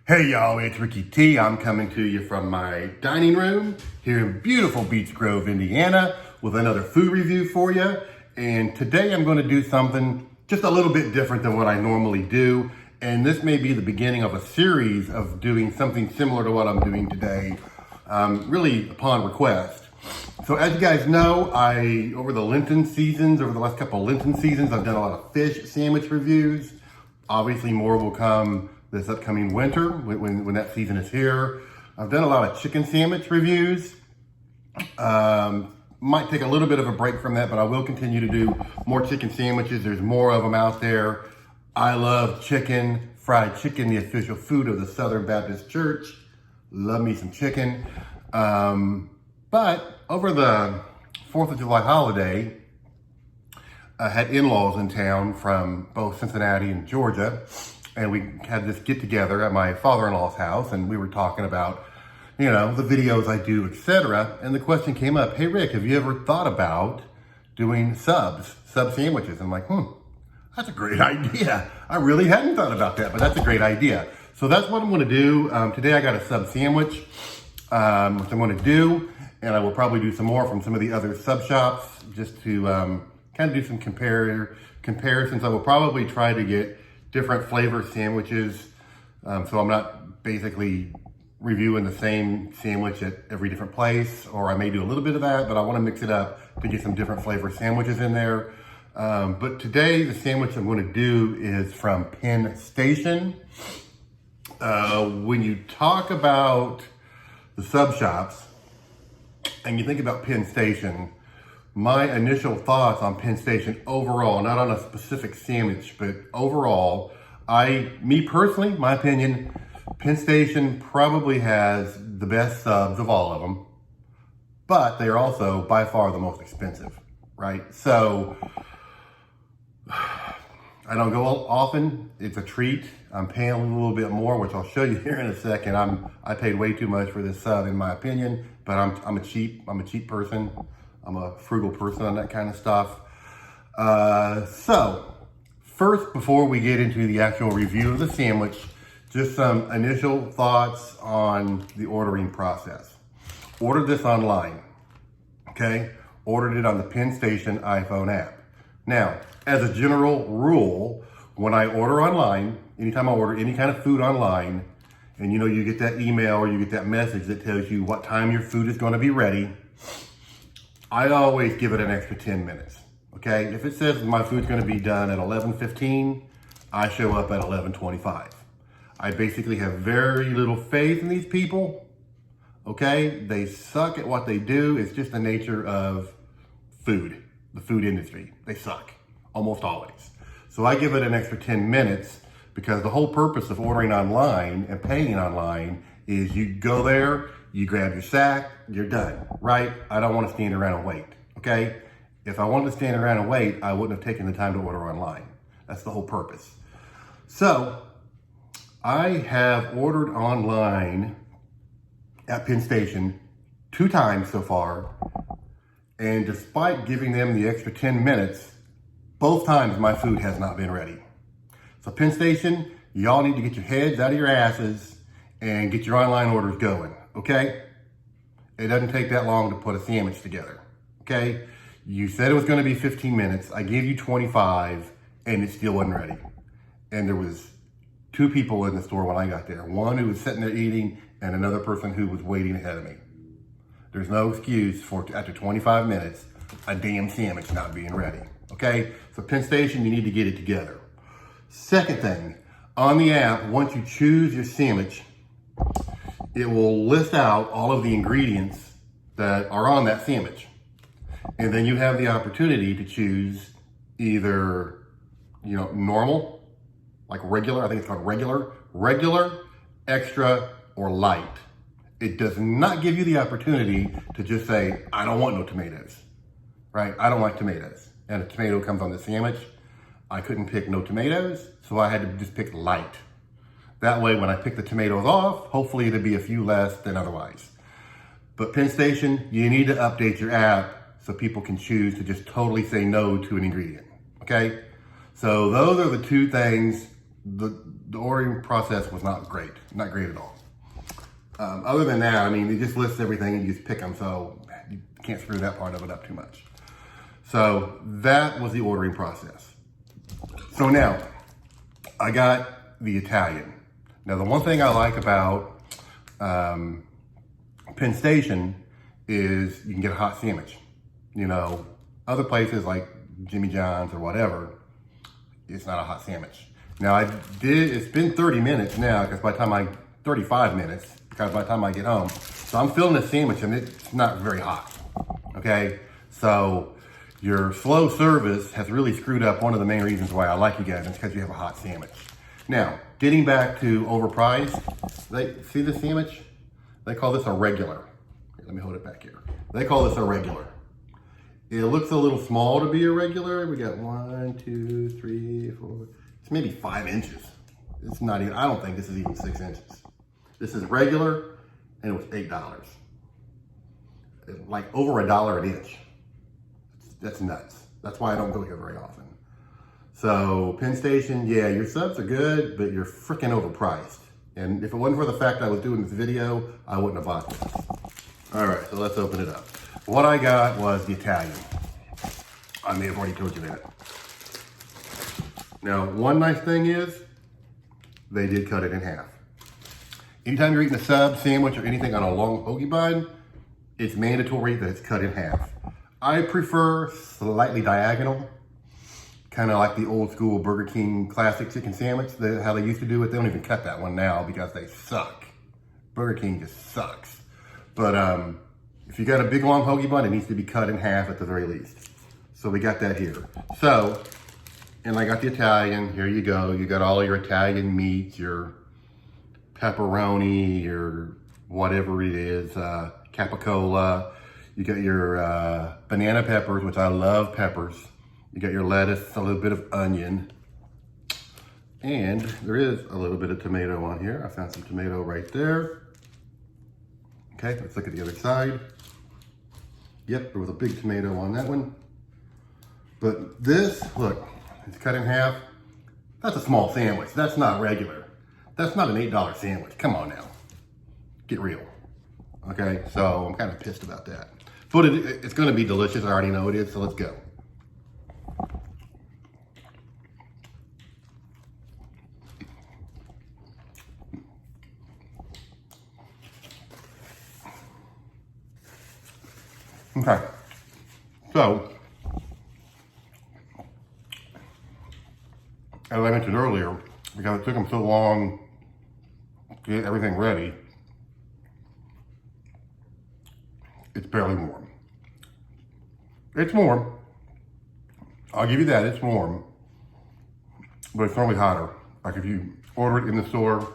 Hey y'all, it's Ricky T. I'm coming to you from my dining room here in beautiful Beech Grove, Indiana with another food review for you. And today I'm going to do something just a little bit different than what I normally do. And this may be the beginning of a series of doing something similar to what I'm doing today, really upon request. So as you guys know, over the last couple of Lenten seasons, I've done a lot of fish sandwich reviews. Obviously more will come this upcoming winter when that season is here. I've done a lot of chicken sandwich reviews. Might take a little bit of a break from that, but I will continue to do more chicken sandwiches. There's more of them out there. I love chicken, fried chicken, the official food of the Southern Baptist Church. Love me some chicken. But over the 4th of July holiday, I had in-laws in town from both Cincinnati and Georgia. And we had this get together at my father-in-law's house, and we were talking about, the videos I do, etc. And the question came up, hey Rick, have you ever thought about doing sub sandwiches? I'm like, that's a great idea. I really hadn't thought about that, but that's a great idea. So that's what I'm gonna do. Today I got a sub sandwich, which I'm gonna do, and I will probably do some more from some of the other sub shops just to kind of do some comparisons. I will probably try to get different flavor sandwiches, so I'm not basically reviewing the same sandwich at every different place, or I may do a little bit of that, but I want to mix it up to get some different flavor sandwiches in there. But today, the sandwich I'm going to do is from Penn Station. When you talk about the sub shops and you think about Penn Station, my initial thoughts on Penn Station overall, not on a specific sandwich, but overall, me personally, my opinion, Penn Station probably has the best subs of all of them, but they are also by far the most expensive, right? So I don't go often. It's a treat. I'm paying a little bit more, which I'll show you here in a second. I paid way too much for this sub in my opinion, but I'm a cheap person. I'm a frugal person on that kind of stuff. So first, before we get into the actual review of the sandwich, just some initial thoughts on the ordering process. Ordered this online, okay? Ordered it on the Penn Station iPhone app. Now, as a general rule, when I order online, anytime I order any kind of food online, and you get that email or you get that message that tells you what time your food is gonna be ready, I always give it an extra 10 minutes, okay? If it says my food's gonna be done at 11:15, I show up at 11:25. I basically have very little faith in these people, okay? They suck at what they do. It's just the nature of food, the food industry. They suck, almost always. So I give it an extra 10 minutes because the whole purpose of ordering online and paying online is you go there, you grab your sack, you're done, right? I don't want to stand around and wait, okay? If I wanted to stand around and wait, I wouldn't have taken the time to order online. That's the whole purpose. So I have ordered online at Penn Station 2 times so far, and despite giving them the extra 10 minutes, both times my food has not been ready. So Penn Station, y'all need to get your heads out of your asses and get your online orders going. Okay? It doesn't take that long to put a sandwich together. Okay? You said it was going to be 15 minutes. I gave you 25 and it still wasn't ready. And there was 2 people in the store when I got there. One who was sitting there eating and another person who was waiting ahead of me. There's no excuse for, after 25 minutes, a damn sandwich not being ready. Okay? So Penn Station, you need to get it together. Second thing, on the app, once you choose your sandwich, it will list out all of the ingredients that are on that sandwich. And then you have the opportunity to choose either, normal, like regular, I think it's called regular, extra, or light. It does not give you the opportunity to just say, I don't want no tomatoes, right? I don't like tomatoes. And a tomato comes on the sandwich. I couldn't pick no tomatoes, so I had to just pick light. That way, when I pick the tomatoes off, hopefully it'll be a few less than otherwise. But Penn Station, you need to update your app so people can choose to just totally say no to an ingredient, okay? So those are the 2 things the ordering process was not great at all. Other than that, I mean, it just lists everything and you just pick them, so you can't screw that part of it up too much. So that was the ordering process. So now, I got the Italian. Now, the one thing I like about Penn Station is you can get a hot sandwich. You know, other places like Jimmy John's or whatever, it's not a hot sandwich. Now, it's been 30 minutes now, because by the time 35 minutes, because by the time I get home, so I'm filling the sandwich and it's not very hot, okay? So your slow service has really screwed up one of the main reasons why I like you guys, is because you have a hot sandwich. Now, getting back to overpriced, see this sandwich? They call this a regular. Here, let me hold it back here. They call this a regular. It looks a little small to be a regular. We got 1, 2, 3, 4, it's maybe 5 inches. It's not even, I don't think this is even 6 inches. This is regular, and it was $8. Like over $1 an inch. That's nuts. That's why I don't go here very often. So Penn Station, yeah, your subs are good, but you're freaking overpriced. And if it wasn't for the fact I was doing this video, I wouldn't have bought this. All right, so let's open it up. What I got was the Italian. I may have already told you that. Now, one nice thing is, they did cut it in half. Anytime you're eating a sub, sandwich, or anything on a long hoagie bun, it's mandatory that it's cut in half. I prefer slightly diagonal, kind of like the old school Burger King classic chicken sandwich, how they used to do it. They don't even cut that one now because they suck. Burger King just sucks. But if you got a big long hoagie bun, it needs to be cut in half at the very least. So we got that here. So, and I got the Italian, here you go. You got all your Italian meats, your pepperoni, your whatever it is, capicola. You got your banana peppers, which I love peppers. You got your lettuce, a little bit of onion. And there is a little bit of tomato on here. I found some tomato right there. Okay, let's look at the other side. Yep, there was a big tomato on that one. But this, look, it's cut in half. That's a small sandwich. That's not regular. That's not an $8 sandwich. Come on now. Get real. Okay, so I'm kind of pissed about that. But it's going to be delicious. I already know it is, so let's go. Okay, so as I mentioned earlier, because it took them so long to get everything ready, it's barely warm. It's warm. I'll give you that, it's warm. But it's normally hotter. Like if you order it in the store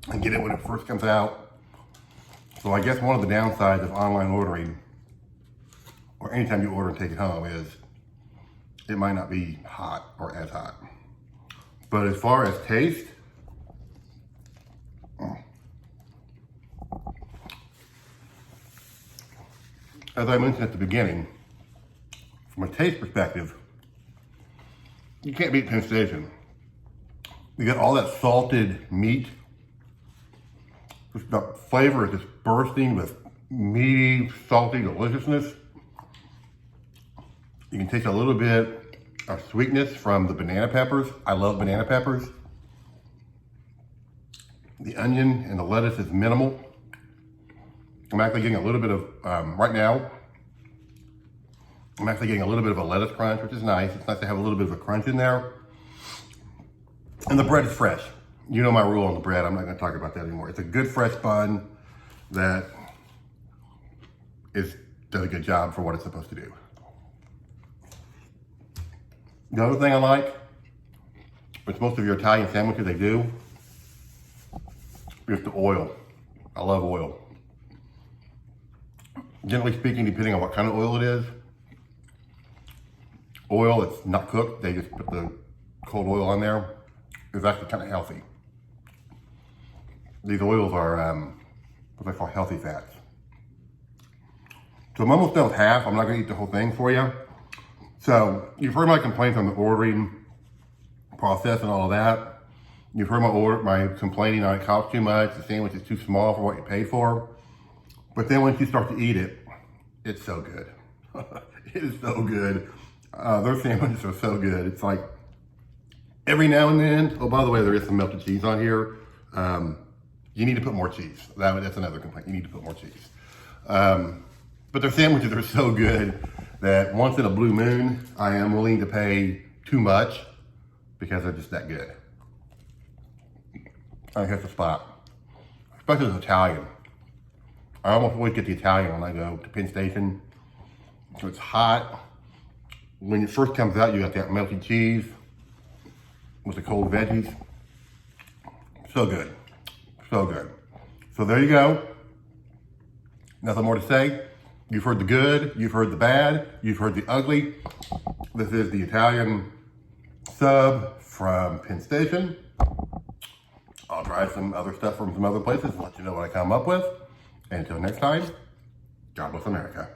and get it when it first comes out. So I guess one of the downsides of online ordering, or anytime you order and take it home, is it might not be hot or as hot. But as far as taste, as I mentioned at the beginning, from a taste perspective, you can't beat Penn Station. You get all that salted meat. Just the flavor is just bursting with meaty, salty deliciousness. You can taste a little bit of sweetness from the banana peppers. I love banana peppers. The onion and the lettuce is minimal. I'm actually getting a little bit of, right now, I'm actually getting a little bit of a lettuce crunch, which is nice. It's nice to have a little bit of a crunch in there. And the bread is fresh. You know my rule on the bread. I'm not going to talk about that anymore. It's a good fresh bun that does a good job for what it's supposed to do. The other thing I like, which most of your Italian sandwiches they do, is the oil. I love oil. Generally speaking, depending on what kind of oil it is, oil that's not cooked, they just put the cold oil on there, is actually kind of healthy. These oils are what they call healthy fats. So I'm almost done with half. I'm not going to eat the whole thing for you. So you've heard my complaints on the ordering process and all of that. You've heard my complaining on it costs too much, the sandwich is too small for what you paid for. But then once you start to eat it, it's so good. It is so good. Their sandwiches are so good. It's like every now and then, oh, by the way, there is some melted cheese on here. You need to put more cheese. That's another complaint. You need to put more cheese. But their sandwiches are so good that once in a blue moon, I am willing to pay too much because they're just that good. I think that's the spot. Especially as Italian. I almost always get the Italian when I go to Penn Station. So it's hot. When it first comes out, you got that melted cheese with the cold veggies. So good. So good. So there you go. Nothing more to say. You've heard the good, you've heard the bad, you've heard the ugly. This is the Italian sub from Penn Station. I'll try some other stuff from some other places and let you know what I come up with. And until next time, God bless America.